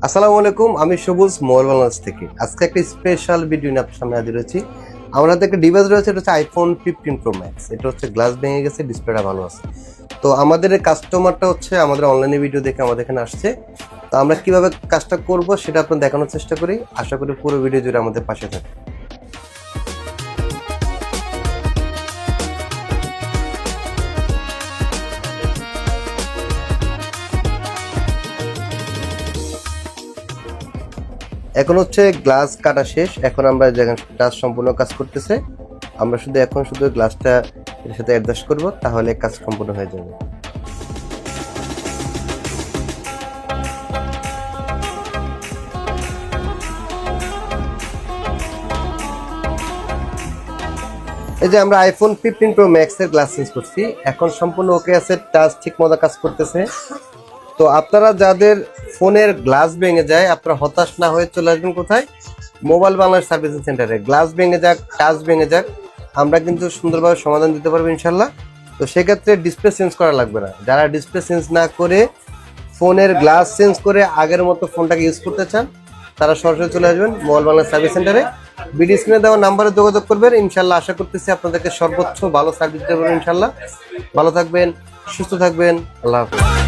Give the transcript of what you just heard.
আসসালামু আলাইকুম, আমি সবুজ মোবাইল বাংলাদেশ থেকে আজকে একটা স্পেশাল ভিডিও নিয়ে আপনার সামনে হাজির হয়েছি। আমাদের একটা ডিভাইস রয়েছে, এটা হচ্ছে আইফোন 15 প্রো ম্যাক্স। এটা হচ্ছে গ্লাস ভেঙে গেছে, ডিসপ্লেটা ভালো আছে। তো আমাদের এই কাস্টমারটা হচ্ছে আমাদের অনলাইনে ভিডিও দেখে আমাদের এখানে আসছে। তো আমরা কিভাবে কাজটা করব সেটা আপনার দেখানোর চেষ্টা করি। আশা করি পুরো ভিডিও জুড়ে আমাদের পাশে থাকে। এখন হচ্ছে গ্লাস কাটা শেষ। এখন আমরা যেখানে গ্লাস সম্পূর্ণ কাজ করতেছে, আমরা শুধু গ্লাসটা এর সাথে অ্যাডজাস্ট করব, তাহলে কাজ সম্পূর্ণ হয়ে যাবে। এই যে আমরা আইফোন 15 প্রো ম্যাক্স এর গ্লাস চেঞ্জ করছি, এখন সম্পূর্ণ ওকে আছে, টাচ ঠিক মতো কাজ করতেছে। তো আপনারা যাদের ফোনের গ্লাস ভেঙে যায়, আপনারা হতাশ না হয়ে চলে আসবেন কোথায়? মোবাইল বাংলাদেশ সার্ভিসিং সেন্টারে। গ্লাস ভেঙে যাক, টাচ ভেঙে যাক, আমরা কিন্তু সুন্দরভাবে সমাধান দিতে পারবো ইনশাল্লাহ। তো সেক্ষেত্রে ডিসপ্লে চেঞ্জ করা লাগবে না। যারা ডিসপ্লে চেঞ্জ না করে ফোনের গ্লাস চেঞ্জ করে আগের মতো ফোনটাকে ইউজ করতে চান, তারা সরাসরি চলে আসবেন মোবাইল বাংলাদেশ সার্ভিস সেন্টারে। ভিডিও স্ক্রিনে দেওয়া নাম্বারে যোগাযোগ করবেন। ইনশাল্লাহ আশা করতেছি আপনাদেরকে সর্বোচ্চ ভালো সার্ভিস দেবেন ইনশাল্লাহ। ভালো থাকবেন, সুস্থ থাকবেন, আল্লাহ হাফেজ।